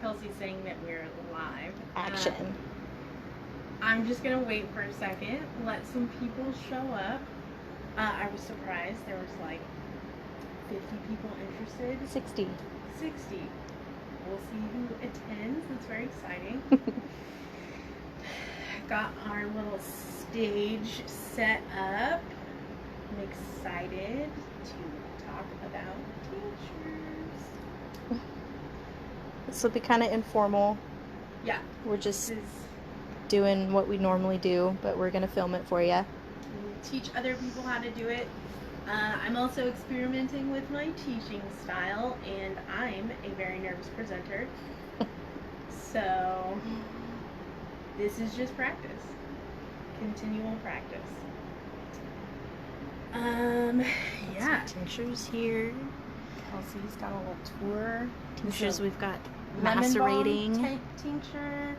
Kelsey's saying that we're live. Action. I'm just gonna wait for a second, let some people show up. I was surprised there was like 50 people interested. 60. 60. We'll see who attends. It's very exciting. Got our little stage set up. I'm excited to talk about tinctures. This will be kind of informal. Yeah. We're just doing what we normally do, but we're going to film it for you. Teach other people how to do it. I'm also experimenting with my teaching style, and I'm a very nervous presenter. So this is just practice. Continual practice. Yeah. Tinctures here. Kelsey's got a little tour. Tinctures we've got Lemon macerating. balm tincture.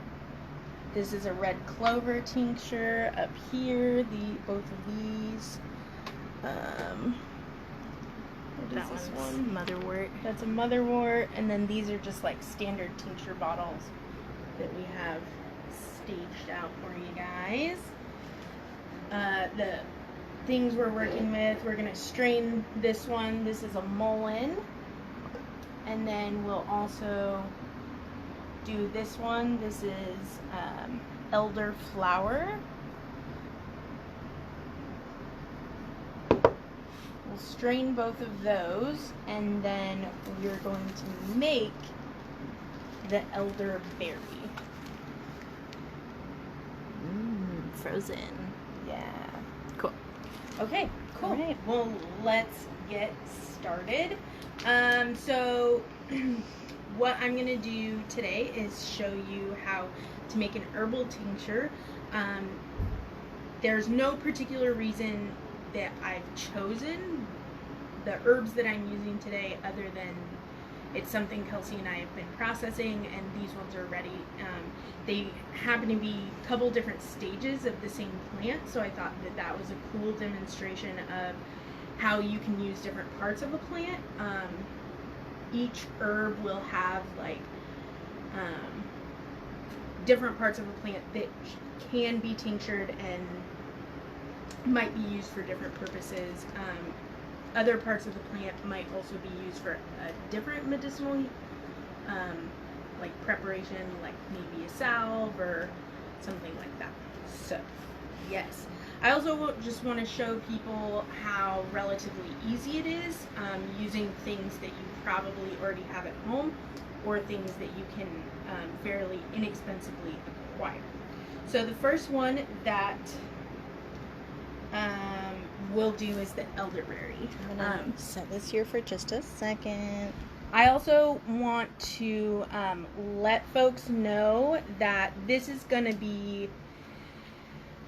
This is a red clover tincture up here. Both of these. What is this one? Motherwort. That's a motherwort, and then these are just like standard tincture bottles that we have staged out for you guys. The things we're working with, we're gonna strain this one. This is a mullein, and then we'll also do this one. This is elderflower. We'll strain both of those, and then we're going to make the elderberry. Frozen. Yeah. Cool. Okay, cool. All right. Well, let's get started. So what I'm going to do today is show you how to make an herbal tincture. There's no particular reason that I've chosen the herbs that I'm using today other than it's something Kelsey and I have been processing, and these ones are ready. They happen to be a couple different stages of the same plant, so I thought that that was a cool demonstration of how you can use different parts of a plant. Each herb will have like different parts of a plant that can be tinctured and might be used for different purposes. Other parts of the plant might also be used for a different medicinal like preparation, like maybe a salve or something like that. So yes, I also just want to show people how relatively easy it is using things that you probably already have at home or things that you can fairly inexpensively acquire. So the first one that we'll do is the elderberry. I'm going to set this here for just a second. I also want to let folks know that this is going to be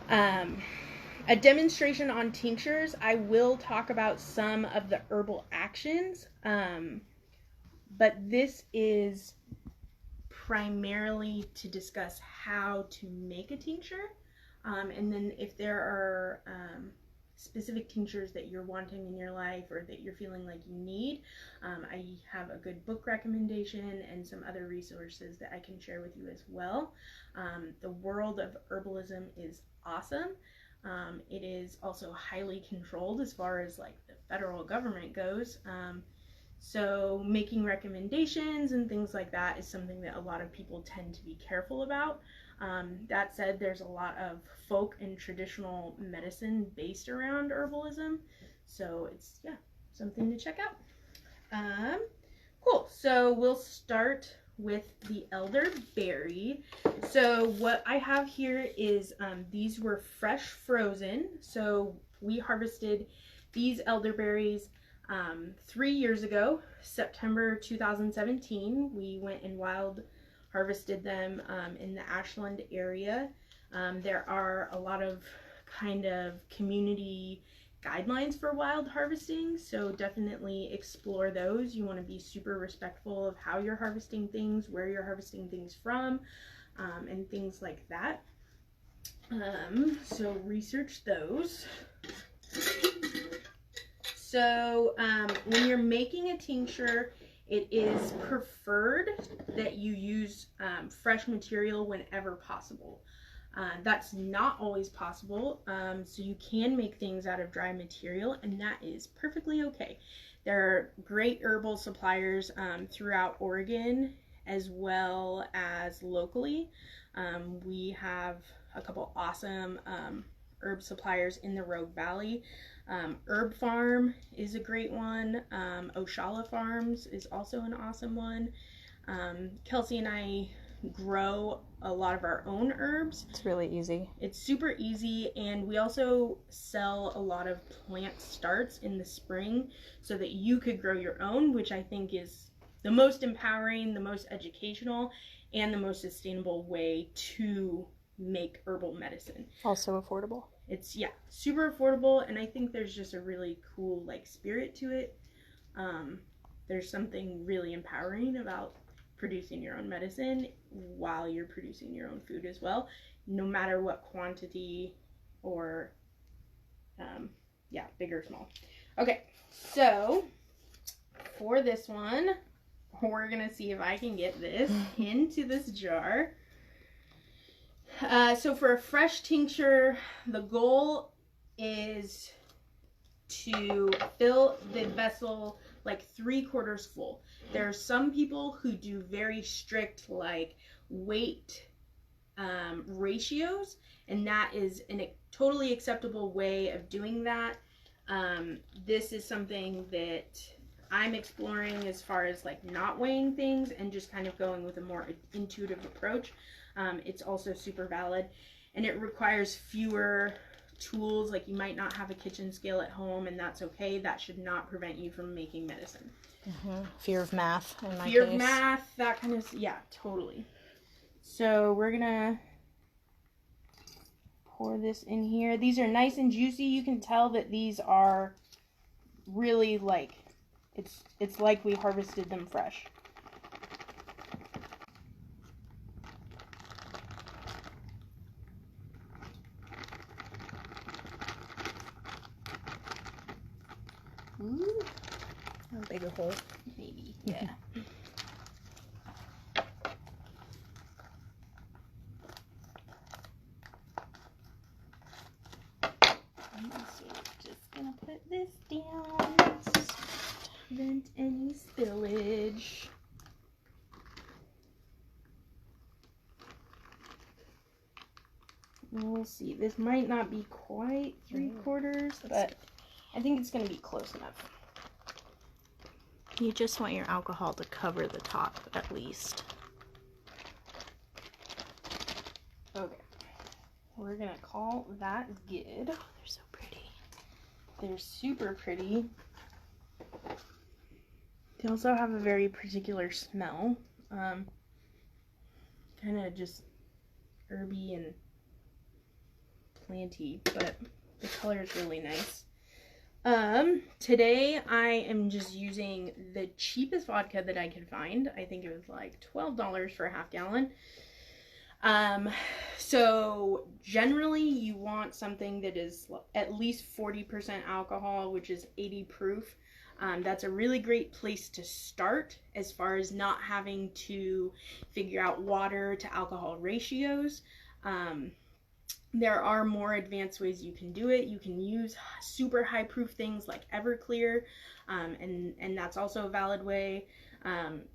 a demonstration on tinctures. I will talk about some of the herbal actions, but this is primarily to discuss how to make a tincture. And then if there are specific tinctures that you're wanting in your life or that you're feeling like you need, I have a good book recommendation and some other resources that I can share with you as well. The world of herbalism is awesome. It is also highly controlled as far as like the federal government goes. So making recommendations and things like that is something that a lot of people tend to be careful about. That said, there's a lot of folk and traditional medicine based around herbalism, so it's something to check out. Cool. So we'll start with the elderberry. So what I have here is these were fresh frozen. So we harvested these elderberries 3 years ago, September 2017. We went and wild harvested them in the Ashland area. There are a lot of kind of community guidelines for wild harvesting, so definitely explore those. You want to be super respectful of how you're harvesting things, where you're harvesting things from, and things like that. So research those. So when you're making a tincture, It is preferred that you use fresh material whenever possible. That's not always possible, so you can make things out of dry material, and that is perfectly okay. There are great herbal suppliers throughout Oregon as well as locally. We have a couple awesome herb suppliers in the Rogue Valley. Herb Farm is a great one. Oshala Farms is also an awesome one. Kelsey and I grow a lot of our own herbs. It's really easy. It's super easy, and we also sell a lot of plant starts in the spring so that you could grow your own, which I think is the most empowering, the most educational, and the most sustainable way to make herbal medicine. Also affordable. It's, yeah, super affordable, and I think there's just a really cool, like, spirit to it. There's something really empowering about producing your own medicine while you're producing your own food as well, no matter what quantity or, big or small. Okay, so for this one, we're gonna see if I can get this into this jar. So for a fresh tincture, the goal is to fill the vessel like 3/4 full. There are some people who do very strict like weight ratios, and that is a totally acceptable way of doing that. This is something that I'm exploring as far as like not weighing things and just kind of going with a more intuitive approach. It's also super valid, and it requires fewer tools. Like, you might not have a kitchen scale at home, and that's okay. That should not prevent you from making medicine. Fear of math in my case. Fear of math, that kind of, yeah, totally. So we're gonna pour this in here. These are nice and juicy. You can tell that these are really like, it's like we harvested them fresh. Ooh, a bigger hole. Maybe, yeah. So just gonna put this down to prevent any spillage. We'll see. This might not be quite 3/4, but I think it's going to be close enough. You just want your alcohol to cover the top at least. Okay. We're going to call that good. Oh, they're so pretty. They're super pretty. They also have a very particular smell. Kind of just herby and planty, but the color is really nice. Today I am just using the cheapest vodka that I could find. I think it was like $12 for a half gallon. So generally you want something that is at least 40% alcohol, which is 80 proof. That's a really great place to start as far as not having to figure out water to alcohol ratios. There are more advanced ways you can do it. You can use super high proof things like Everclear, and that's also a valid way.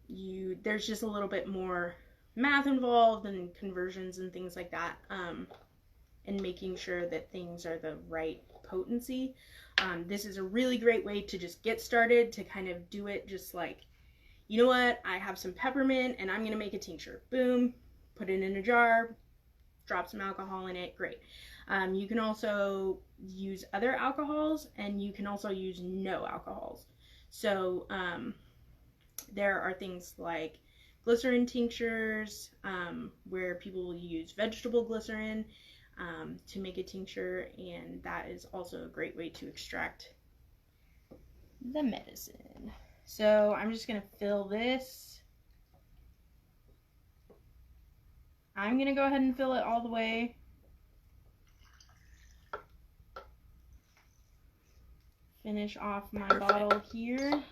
There's just a little bit more math involved and conversions and things like that, and making sure that things are the right potency. This is a really great way to just get started, to kind of do it just like, you know what, I have some peppermint and I'm going to make a tincture. Boom, put it in a jar, drop some alcohol in it, great. You can also use other alcohols, and you can also use no alcohols. So there are things like glycerin tinctures, where people will use vegetable glycerin to make a tincture, and that is also a great way to extract the medicine. So I'm just going to fill this. I'm going to go ahead and fill it all the way. Finish off my bottle here.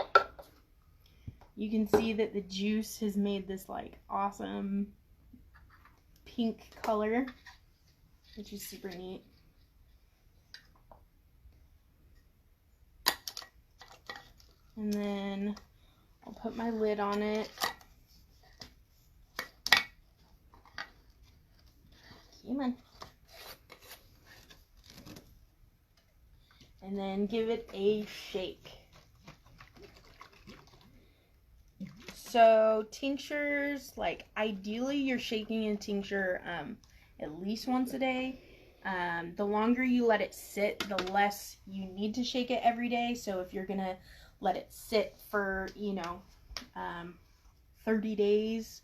You can see that the juice has made this like awesome pink color, which is super neat. And then I'll put my lid on it. Come on. And then give it a shake. So tinctures, like ideally you're shaking a tincture at least once a day. The longer you let it sit, the less you need to shake it every day. So if you're gonna let it sit for, 30 days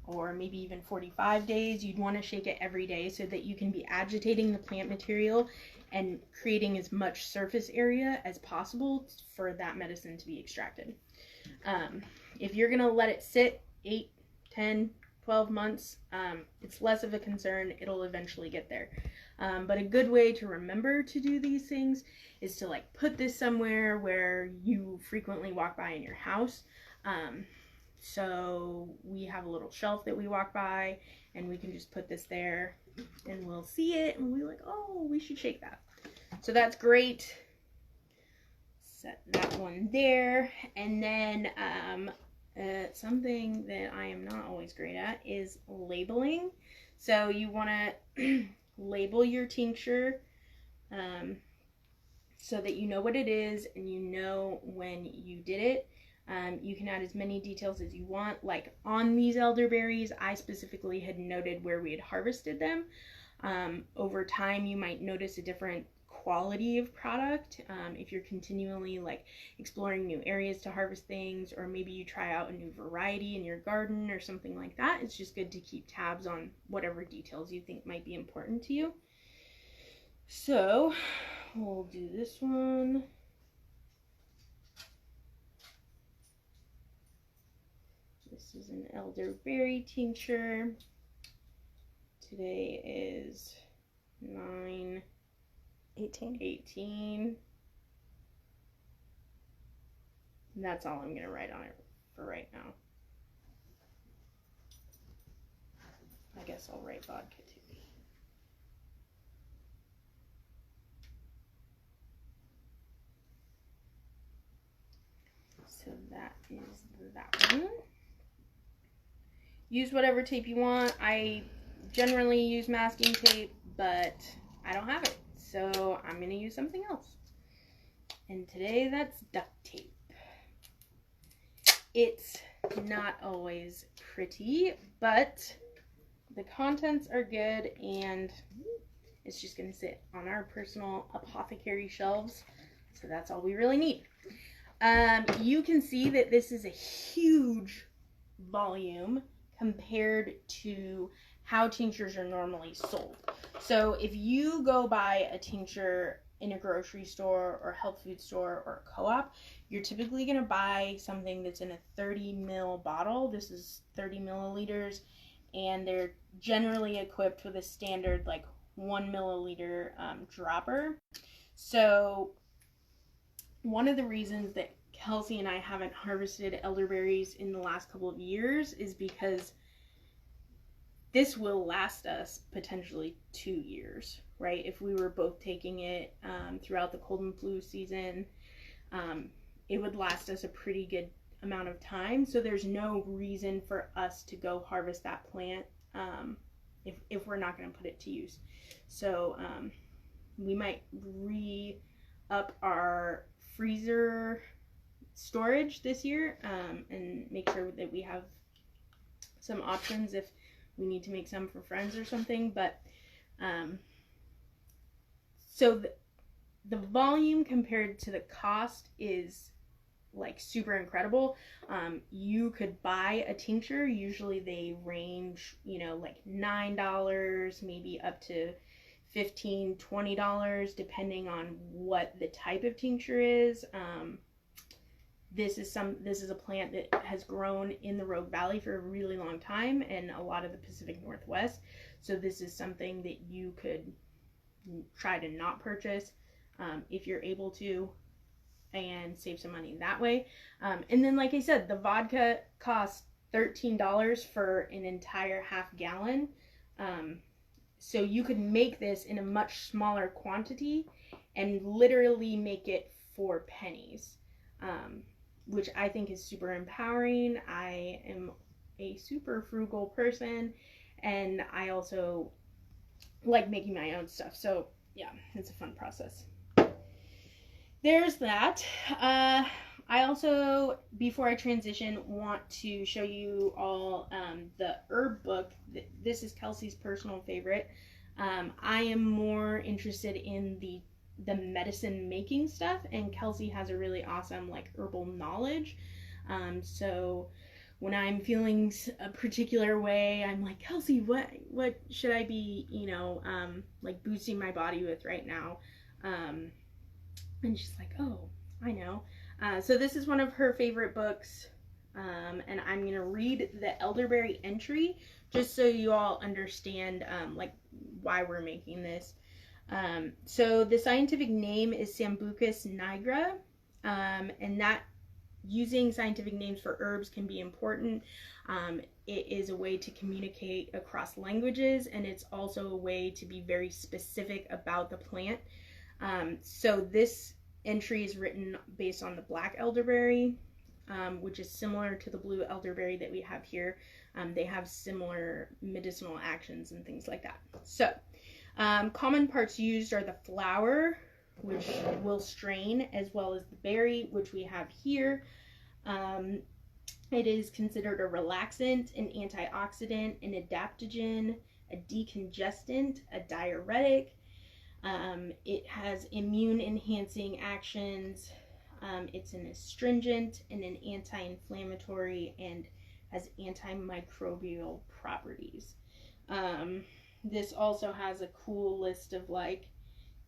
or maybe even 45 days, you'd want to shake it every day so that you can be agitating the plant material and creating as much surface area as possible for that medicine to be extracted. If you're going to let it sit 8, 10, 12 months, it's less of a concern. It'll eventually get there. But a good way to remember to do these things is to like put this somewhere where you frequently walk by in your house. So we have a little shelf that we walk by, and we can just put this there and we'll see it and we're like, oh, we should shake that. So that's great. Set that one there. And then something that I am not always great at is labeling. So you want to label your tincture so that you know what it is and you know when you did it. You can add as many details as you want. Like on these elderberries, I specifically had noted where we had harvested them. Over time, you might notice a different quality of product if you're continually like exploring new areas to harvest things, or maybe you try out a new variety in your garden or something like that. It's just good to keep tabs on whatever details you think might be important to you. So we'll do this one. This is an elderberry tincture. Today is 9/18. And that's all I'm going to write on it for right now. I guess I'll write vodka too. So that is that one. Use whatever tape you want. I generally use masking tape, but I don't have it, so I'm going to use something else. And today that's duct tape. It's not always pretty, but the contents are good, and it's just going to sit on our personal apothecary shelves, so that's all we really need. You can see that this is a huge volume compared to how tinctures are normally sold. So if you go buy a tincture in a grocery store or health food store or a co-op, you're typically going to buy something that's in a 30 ml bottle. This is 30 milliliters, and they're generally equipped with a standard like 1 milliliter dropper. So one of the reasons that Kelsey and I haven't harvested elderberries in the last couple of years is because this will last us potentially 2 years, right? If we were both taking it throughout the cold and flu season, it would last us a pretty good amount of time. So there's no reason for us to go harvest that plant if we're not going to put it to use. So we might re-up our freezer storage this year and make sure that we have some options if we need to make some for friends or something. But so the volume compared to the cost is like super incredible. You could buy a tincture. Usually they range, like $9, maybe up to $15, $20, depending on what the type of tincture is. This is a plant that has grown in the Rogue Valley for a really long time and a lot of the Pacific Northwest. So this is something that you could try to not purchase if you're able to. and save some money that way. And then, like I said, the vodka costs $13 for an entire half gallon. So you could make this in a much smaller quantity and literally make it for pennies, which I think is super empowering. I am a super frugal person, and I also like making my own stuff. So yeah, it's a fun process. There's that. I also, before I transition, want to show you all the herb book. This is Kelsey's personal favorite. I am more interested in the medicine making stuff, and Kelsey has a really awesome like herbal knowledge. So when I'm feeling a particular way, I'm like, Kelsey, what should I be, like boosting my body with right now? And she's like, oh, I know. So this is one of her favorite books, and I'm going to read the elderberry entry just so you all understand like why we're making this. So the scientific name is Sambucus nigra, and that using scientific names for herbs can be important. It is a way to communicate across languages, and it's also a way to be very specific about the plant. So this entry is written based on the black elderberry, which is similar to the blue elderberry that we have here. They have similar medicinal actions and things like that. So common parts used are the flower, which will strain, as well as the berry, which we have here. It is considered a relaxant, an antioxidant, an adaptogen, a decongestant, a diuretic. It has immune enhancing actions. It's an astringent and an anti-inflammatory, and has antimicrobial properties. This also has a cool list of like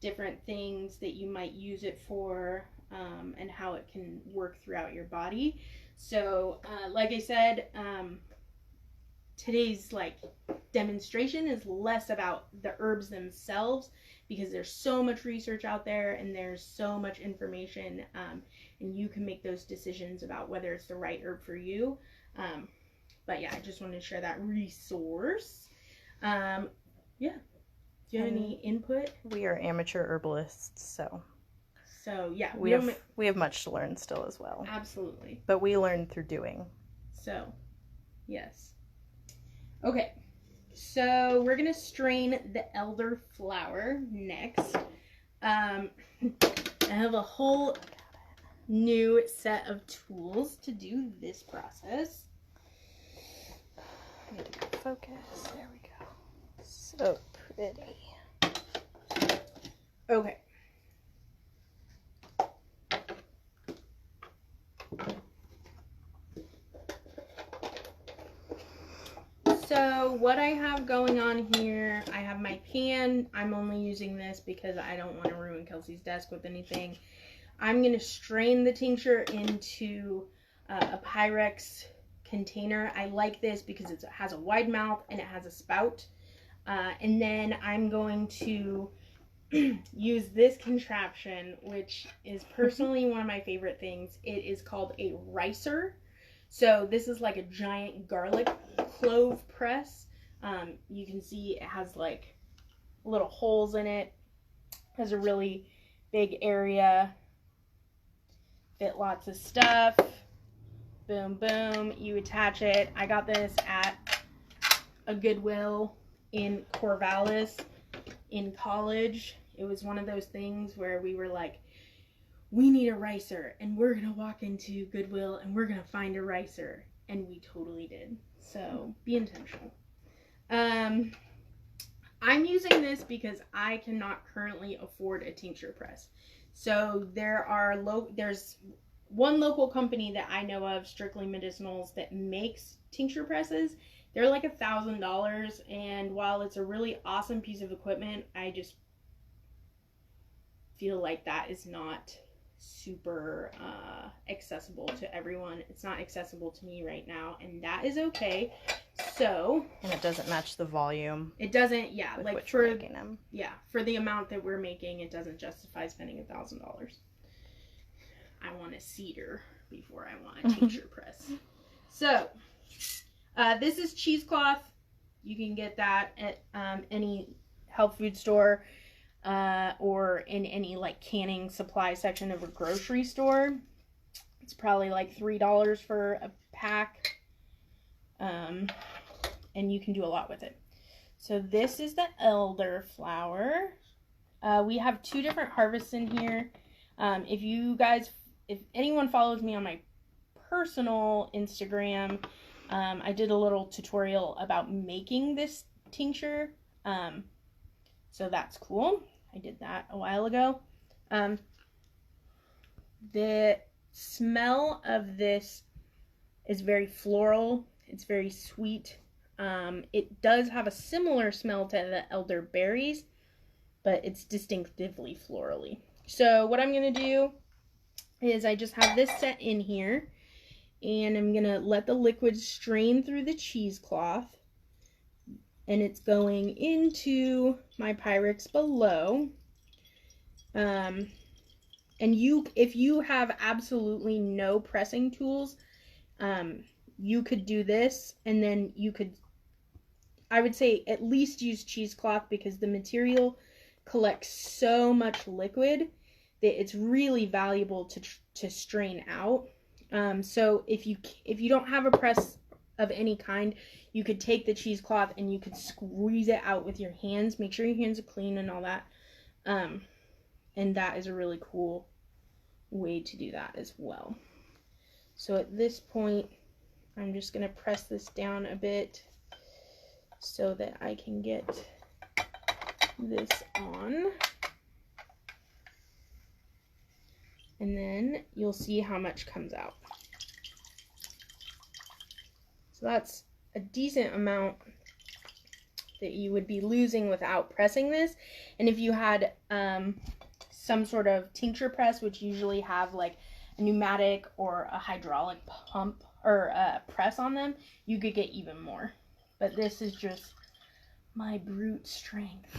different things that you might use it for, and how it can work throughout your body. So like I said, today's like demonstration is less about the herbs themselves, because there's so much research out there and there's so much information, and you can make those decisions about whether it's the right herb for you. But yeah, I just wanted to share that resource. Yeah. Do you have any input? We are amateur herbalists, so yeah, we have much to learn still as well. Absolutely. But we learn through doing. So, yes. Okay. So we're going to strain the elderflower next. I have a whole new set of tools to do this process. I need to go focus. There we go. So pretty. Okay. So what I have going on here, I have my pan. I'm only using this because I don't want to ruin Kelsey's desk with anything. I'm going to strain the tincture into a Pyrex container. I like this because it has a wide mouth and it has a spout. And then I'm going to use this contraption, which is personally one of my favorite things. It is called a ricer. So this is like a giant garlic clove press. You can see it has like little holes in it. Has a really big area. Fit lots of stuff. Boom, boom. You attach it. I got this at a Goodwill in Corvallis in college. It was one of those things where we were like, we need a ricer, and we're going to walk into Goodwill and we're going to find a ricer. And we totally did. So be intentional. I'm using this because I cannot currently afford a tincture press. So there's one local company that I know of, Strictly Medicinals, that makes tincture presses. They're like $1,000, and while it's a really awesome piece of equipment, I just feel like that is not super accessible to everyone. It's not accessible to me right now, and that is okay. So, and it doesn't match the volume. It doesn't, yeah, with like which for we're making them. Yeah, for the amount that we're making, it doesn't justify spending $1,000. I want a cedar before I want a tincture press. So, this is cheesecloth. You can get that at any health food store or in any like canning supply section of a grocery store. It's probably like $3 for a pack. And you can do a lot with it. So this is the elderflower. We have 2 different harvests in here. If anyone follows me on my personal Instagram, I did a little tutorial about making this tincture. So that's cool. I did that a while ago. The smell of this is very floral. It's very sweet. It does have a similar smell to the elderberries, but it's distinctively florally. So what I'm going to do is I just have this set in here, and I'm going to let the liquid strain through the cheesecloth, and it's going into my Pyrex below. And if you have absolutely no pressing tools, you could do this, and then I would say at least use cheesecloth, because the material collects so much liquid that it's really valuable to strain out. So if you don't have a press of any kind, you could take the cheesecloth and you could squeeze it out with your hands. Make sure your hands are clean and all that. And that is a really cool way to do that as well. So at this point, I'm just going to press this down a bit so that I can get this on. And then you'll see how much comes out. So that's a decent amount that you would be losing without pressing this. And if you had some sort of tincture press, which usually have like a pneumatic or a hydraulic pump or a press on them, you could get even more. But this is just my brute strength.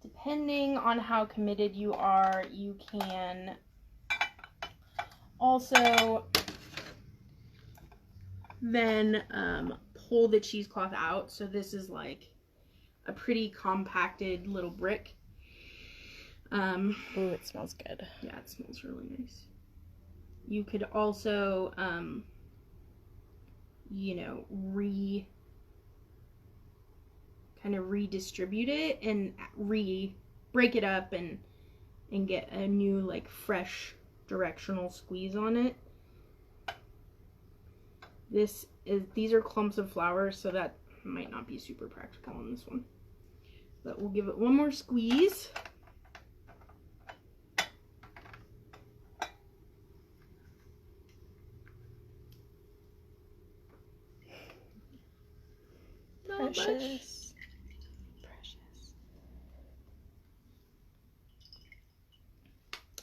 Depending on how committed you are, you can also then pull the cheesecloth out. So this is like a pretty compacted little brick. Ooh, it smells good. Yeah, it smells really nice. You could also, kind of redistribute it and break it up and get a new, like, fresh directional squeeze on it. These are clumps of flowers, so that might not be super practical on this one. But we'll give it one more squeeze. Precious.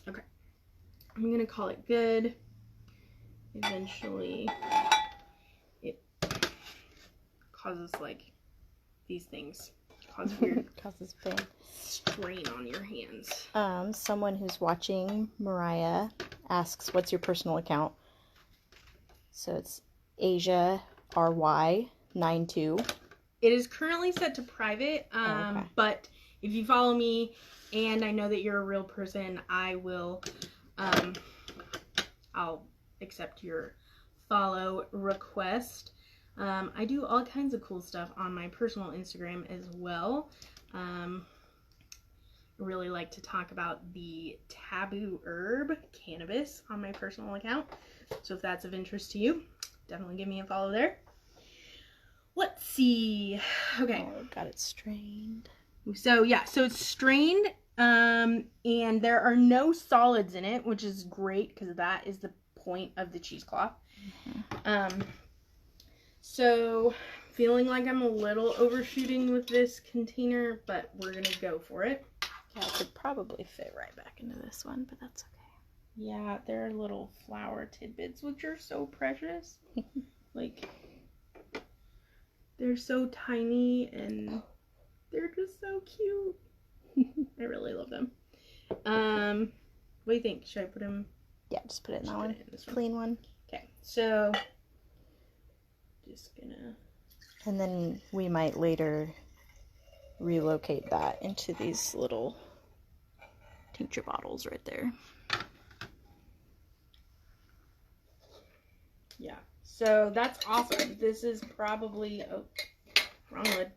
Okay. I'm gonna call it good. Eventually, it causes like these things. Causes weird Causes pain. strain on your hands. Someone who's watching, Mariah, asks, "What's your personal account?" So it's Asia RY92. It is currently set to private, Okay. but if you follow me and I know that you're a real person, I will, I'll accept your follow request. I do all kinds of cool stuff on my personal Instagram as well. I really like to talk about the taboo herb, cannabis, on my personal account. So if that's of interest to you, definitely give me a follow there. Let's see. Okay. Oh, got it strained. So yeah, so it's strained, and there are no solids in it, which is great because that is the point of the cheesecloth. Mm-hmm. So feeling like I'm a little overshooting with this container, but we're gonna go for it. Yeah, it could probably fit right back into this one, but that's okay. Yeah, there are little flower tidbits, which are so precious. Like, they're so tiny, and They're just so cute. I really love them. What do you think? Should I put them? Yeah, just put it in that one. It in this one. Clean one. Okay, so just gonna. And then we might later relocate that into these little tincture bottles right there. Yeah, so that's awesome. This is probably, oh, wrong lid.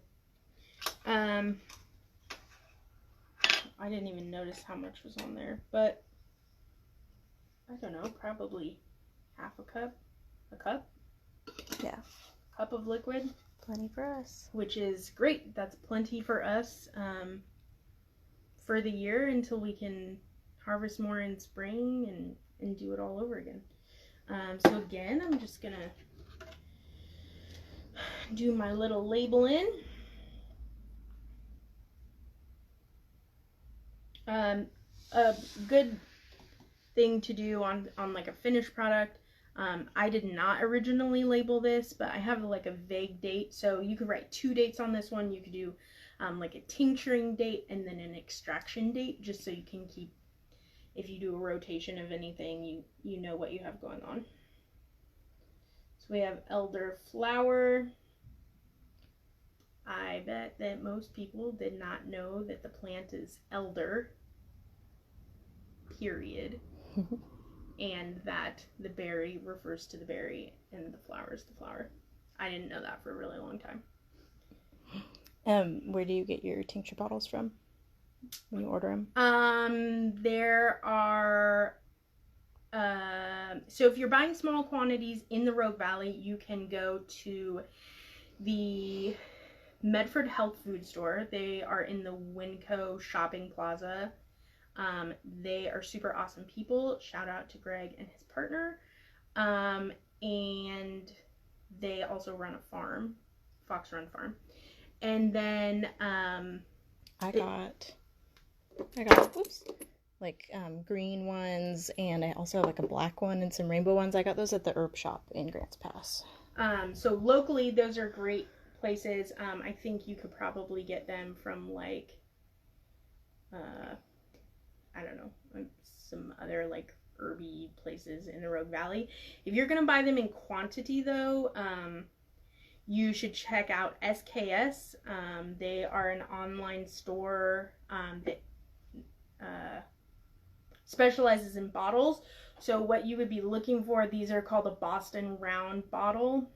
I didn't even notice how much was on there, but I don't know, probably half a cup, Yeah, cup of liquid. Plenty for us. Which is great. That's plenty for us for the year until we can harvest more in spring and do it all over again. So again, I'm just gonna do my little label in. A good thing to do on like a finished product. I did not originally label this, but I have like a vague date. So you could write 2 dates on this one. You could do like a tincturing date and then an extraction date, just so you can keep, if you do a rotation of anything, you know what you have going on. So we have elderflower. I bet that most people did not know that the plant is elder, period. And that the berry refers to the berry and the flower is the flower. I didn't know that for a really long time. Where do you get your tincture bottles from when you order them? There are, so if you're buying small quantities in the Rogue Valley, you can go to the Medford Health Food Store. They are in the Winco Shopping Plaza. They are super awesome people. Shout out to Greg and his partner. And they also run a farm, Fox Run Farm. And then I got oops, like green ones, and I also have like a black one and some rainbow ones. I got those at the herb shop in Grants Pass. So locally, those are great places. I think you could probably get them from like I don't know, some other like herby places in the Rogue Valley. If you're gonna buy them in quantity though, you should check out SKS. They are an online store that specializes in bottles. So what you would be looking for, these are called a Boston Round bottle.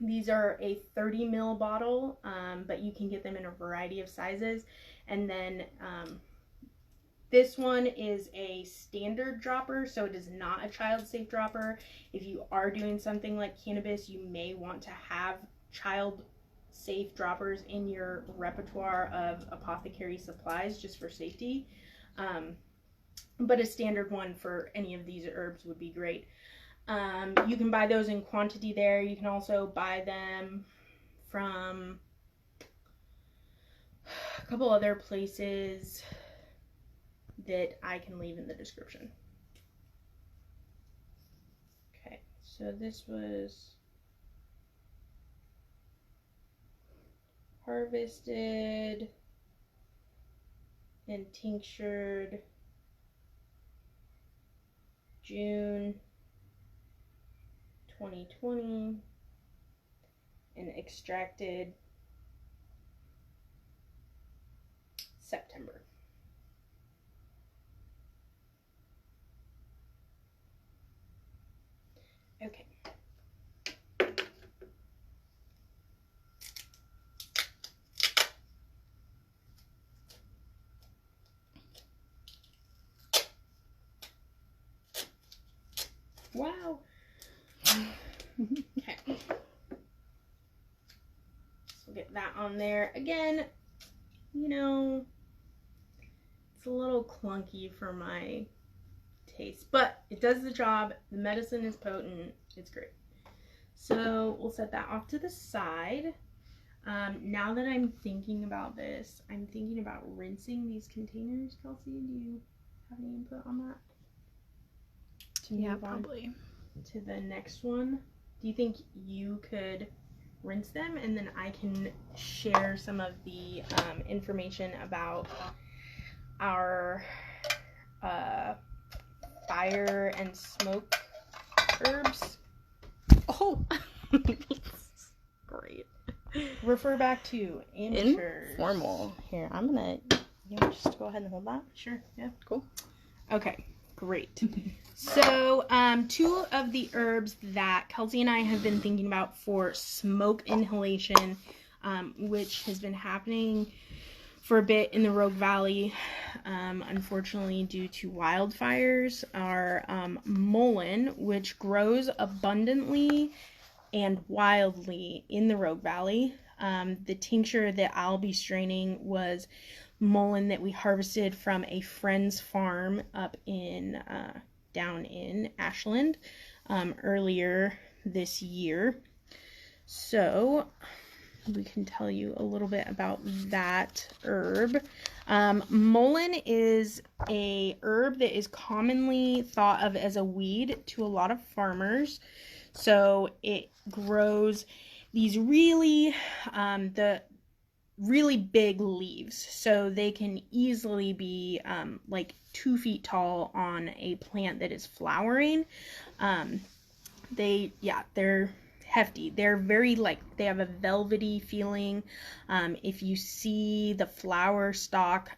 These are a 30 ml bottle, but you can get them in a variety of sizes. And then this one is a standard dropper, so it is not a child-safe dropper. If you are doing something like cannabis, you may want to have child-safe droppers in your repertoire of apothecary supplies just for safety. But a standard one for any of these herbs would be great. You can buy those in quantity there. You can also buy them from a couple other places that I can leave in the description. Okay, so this was harvested and tinctured June 2020 and extracted September. Okay. Wow. Okay. So we'll get that on there. Again, you know, it's a little clunky for my taste, but it does the job. The medicine is potent. It's great. So we'll set that off to the side. Now that I'm thinking about this, I'm thinking about rinsing these containers. Kelsey, do you have any input on that? Yeah, probably. To the next one. Do you think you could rinse them, and then I can share some of the information about our fire and smoke herbs. Oh, great. Refer back to informal. Here, I'm gonna. You want just go ahead and hold that? Sure. Yeah. Cool. Okay. Great. So, two of the herbs that Kelsey and I have been thinking about for smoke inhalation, which has been happening for a bit in the Rogue Valley, unfortunately due to wildfires, are mullein, which grows abundantly and wildly in the Rogue Valley. The tincture that I'll be straining was mullein that we harvested from a friend's farm up in down in Ashland earlier this year. So we can tell you a little bit about that herb. Mullein is a herb that is commonly thought of as a weed to a lot of farmers. So it grows these really big leaves, so they can easily be like 2 feet tall on a plant that is flowering. They're hefty. They're very they have a velvety feeling. If you see the flower stalk,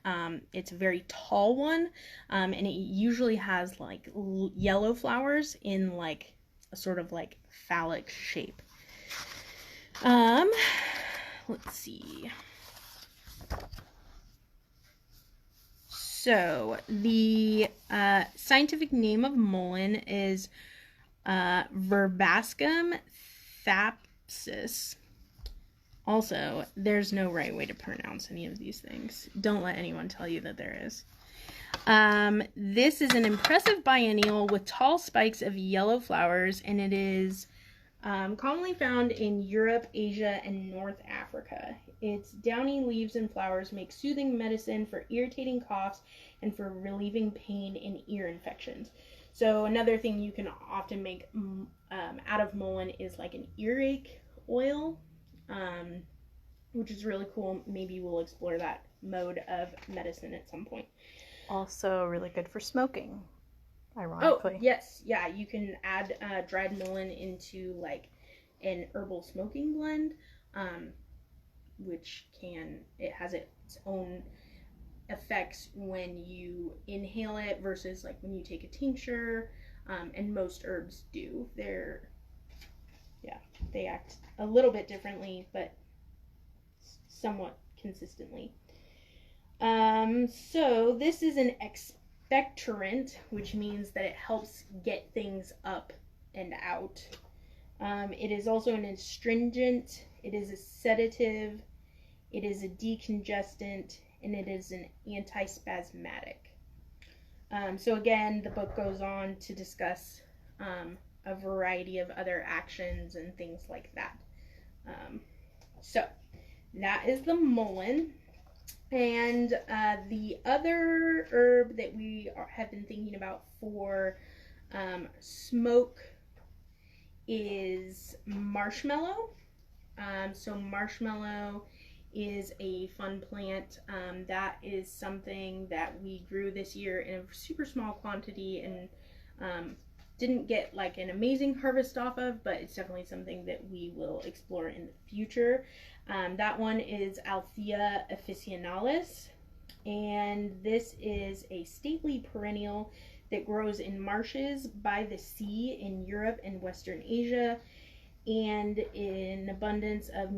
it's a very tall one, and it usually has like yellow flowers in like a sort of like phallic shape. Let's see. So the scientific name of mullein is Verbascum thapsus. Also, there's no right way to pronounce any of these things. Don't let anyone tell you that there is. This is an impressive biennial with tall spikes of yellow flowers, and it is commonly found in Europe, Asia, and North Africa. Its downy leaves and flowers make soothing medicine for irritating coughs and for relieving pain in ear infections. So another thing you can often make out of mullein is like an earache oil, which is really cool. Maybe we'll explore that mode of medicine at some point. Also really good for smoking, ironically. Oh, yes. Yeah, you can add dried mullein into like an herbal smoking blend, which it has its own effects when you inhale it versus like when you take a tincture, and most herbs do. They act a little bit differently, but somewhat consistently. So this is an expectorant, which means that it helps get things up and out. It is also an astringent, it is a sedative, it is a decongestant, and it is an antispasmodic. So again, the book goes on to discuss a variety of other actions and things like that. So that is the mullein. And the other herb that we have been thinking about for smoke is marshmallow. So marshmallow is a fun plant. That is something that we grew this year in a super small quantity and didn't get like an amazing harvest off of, but it's definitely something that we will explore in the future. That one is Althea officinalis, and this is a stately perennial that grows in marshes by the sea in Europe and Western Asia, and in abundance of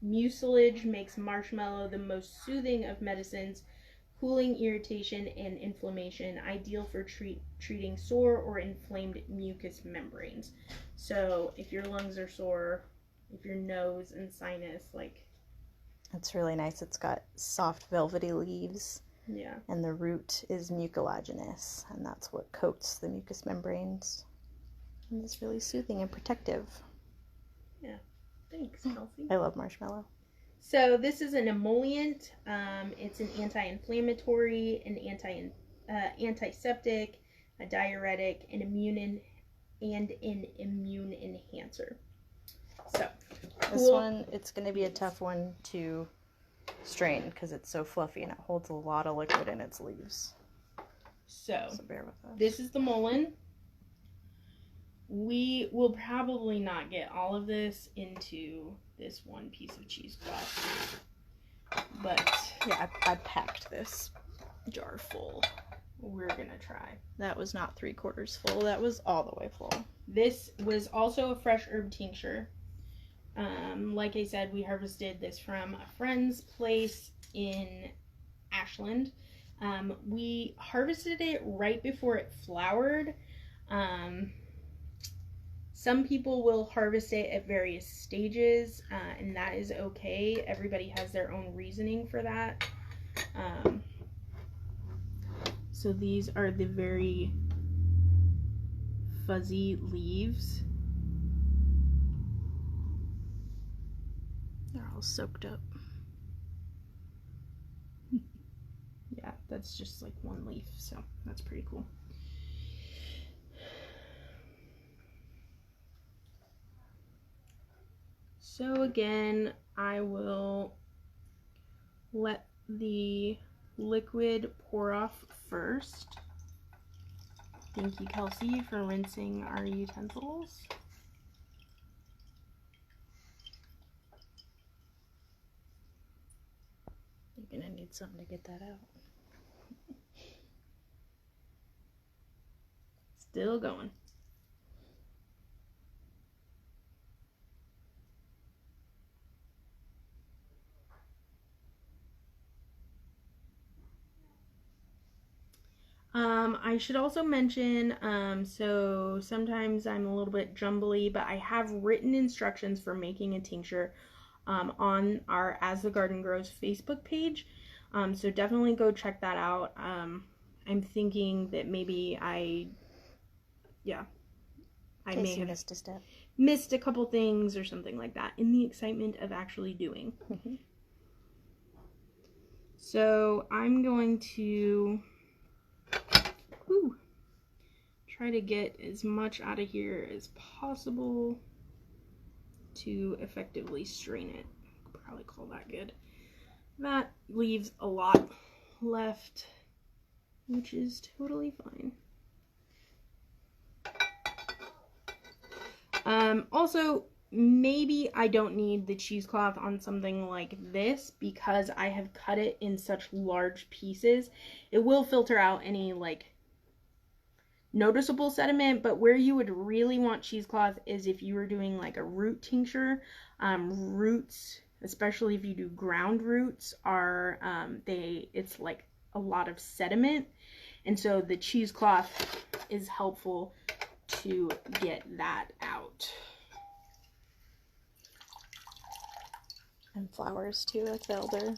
mucilage makes marshmallow the most soothing of medicines, cooling irritation and inflammation, ideal for treating sore or inflamed mucous membranes. So if your lungs are sore, if your nose and sinus, It's really nice. It's got soft velvety leaves. Yeah. And the root is mucilaginous, and that's what coats the mucous membranes. And it's really soothing and protective. Yeah. Thanks, Kelsey. I love marshmallow. So this is an emollient. It's an anti-inflammatory, an antiseptic, a diuretic, an immune enhancer. So This one, it's going to be a tough one to strain because it's so fluffy and it holds a lot of liquid in its leaves. So Bear with us. This is the mullein. We will probably not get all of this into this one piece of cheesecloth. But yeah, I packed this jar full. We're gonna try. That was not 3/4 full. That was all the way full. This was also a fresh herb tincture. Like I said, we harvested this from a friend's place in Ashland. We harvested it right before it flowered. Some people will harvest it at various stages, and that is okay. Everybody has their own reasoning for that. So these are the very fuzzy leaves. They're all soaked up. Yeah, that's just like one leaf, so that's pretty cool. So again, I will let the liquid pour off first. Thank you, Kelsey, for rinsing our utensils. You're gonna need something to get that out. Still going. I should also mention, so sometimes I'm a little bit jumbly, but I have written instructions for making a tincture on our As the Garden Grows Facebook page. So definitely go check that out. I'm thinking that maybe I may have missed a step. Missed a couple things or something like that in the excitement of actually doing. Mm-hmm. So I'm going to try to get as much out of here as possible to effectively strain it. Could probably call that good. That leaves a lot left, which is totally fine. Also, maybe I don't need the cheesecloth on something like this because I have cut it in such large pieces. It will filter out any like noticeable sediment, but where you would really want cheesecloth is if you were doing like a root tincture. Roots, especially if you do ground roots, are it's like a lot of sediment, and so the cheesecloth is helpful to get that out. And flowers too, like the elder.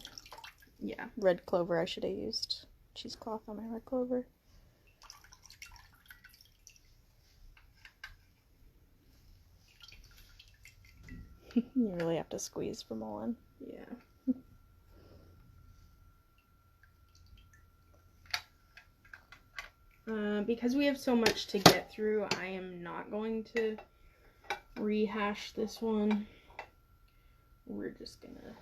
Yeah. Red clover, I should have used cheesecloth on my red clover. You really have to squeeze for mullein. Yeah. Because we have so much to get through, I am not going to rehash this one. We're just gonna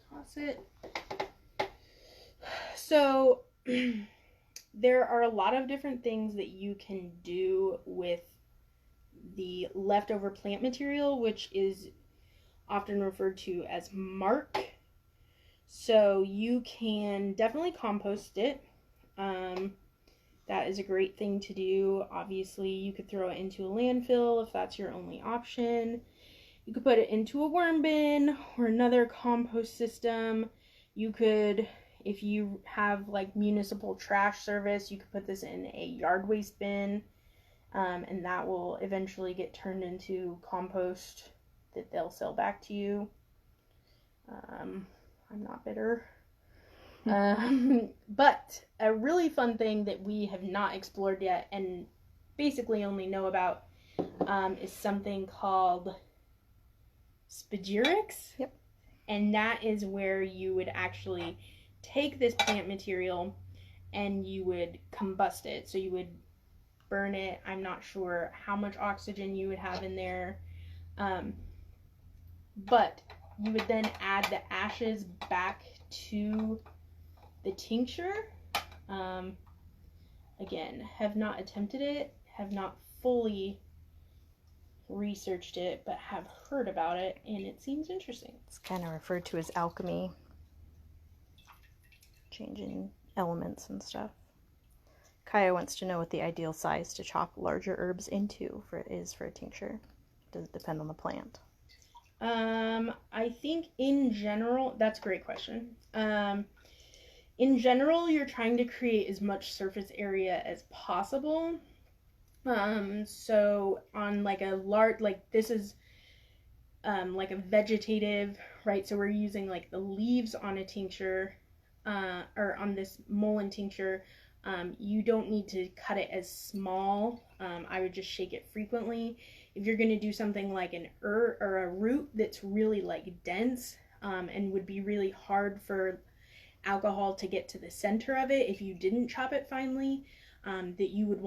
toss it. So there are a lot of different things that you can do with the leftover plant material, which is often referred to as mark. So you can definitely compost it. That is a great thing to do. Obviously, you could throw it into a landfill if that's your only option. You could put it into a worm bin or another compost system. You could, if you have like municipal trash service, you could put this in a yard waste bin, and that will eventually get turned into compost that they'll sell back to you. I'm not bitter. But a really fun thing that we have not explored yet and basically only know about is something called spagyrics. Yep. And that is where you would actually take this plant material and you would combust it. So you would burn it. I'm not sure how much oxygen you would have in there. But you would then add the ashes back to the tincture. Again, have not attempted it, have not fully researched it, but have heard about it, and it seems interesting. It's kind of referred to as alchemy, changing elements and stuff. Kaya wants to know what the ideal size to chop larger herbs into is for a tincture. Does it depend on the plant? I think in general, that's a great question. In general, you're trying to create as much surface area as possible. So on like a large, like this is like a vegetative, right? So we're using like the leaves on a tincture, or on this mullein tincture. You don't need to cut it as small. I would just shake it frequently. If you're going to do something like an herb or a root that's really like dense, and would be really hard for alcohol to get to the center of it, if you didn't chop it finely, that you would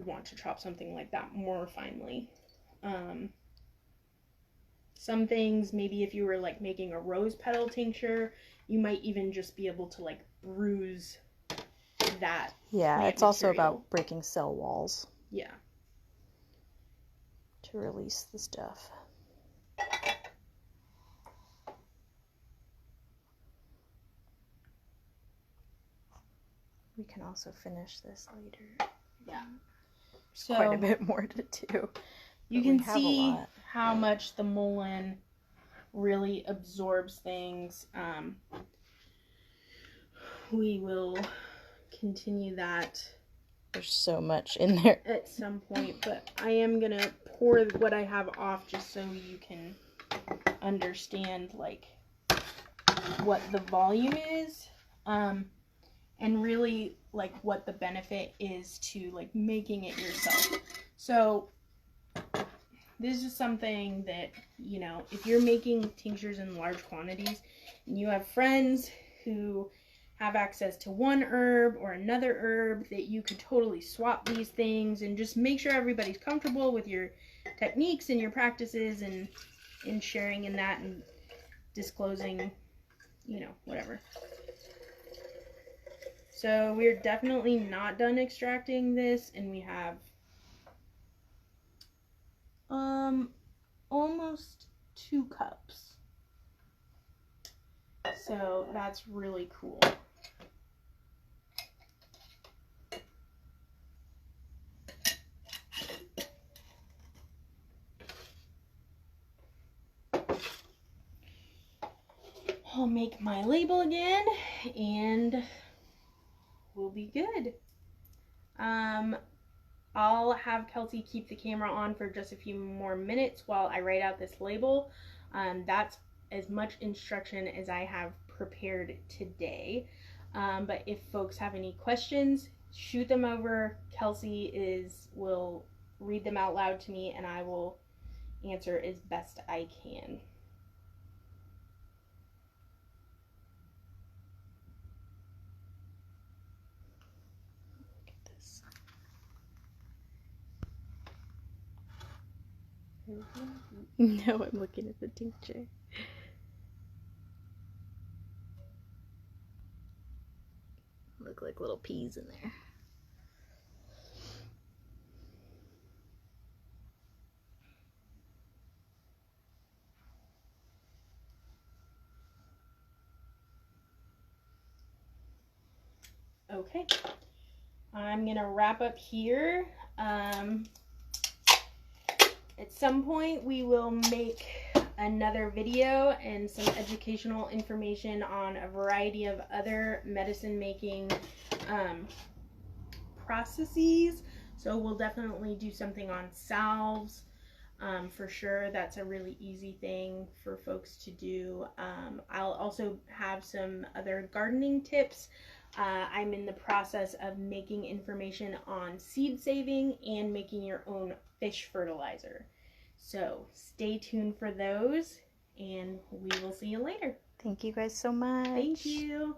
want to chop something like that more finely. Some things, maybe if you were like making a rose petal tincture, you might even just be able to like bruise that. Yeah, it's also about breaking cell walls. Yeah. To release the stuff. We can also finish this later. Yeah. So quite a bit more to do. You can see how much the mullein really absorbs things. We will continue that. There's so much in there at some point, but I am gonna pour what I have off just so you can understand like what the volume is, and really like what the benefit is to like making it yourself. So this is something that, you know, if you're making tinctures in large quantities and you have friends who have access to one herb or another herb, that you could totally swap these things and just make sure everybody's comfortable with your techniques and your practices, and sharing in that and disclosing, you know, whatever. So we're definitely not done extracting this, and we have almost 2 cups. So that's really cool. I'll make my label again and we'll be good. I'll have Kelsey keep the camera on for just a few more minutes while I write out this label. That's as much instruction as I have prepared today. But if folks have any questions, shoot them over. Kelsey will read them out loud to me, and I will answer as best I can. No, I'm looking at the tincture. Look like little peas in there. Okay, I'm gonna wrap up here. At some point we will make another video and some educational information on a variety of other medicine making processes. So we'll definitely do something on salves, for sure. That's a really easy thing for folks to do. I'll also have some other gardening tips. I'm in the process of making information on seed saving and making your own fish fertilizer. So stay tuned for those, and we will see you later. Thank you guys so much. Thank you.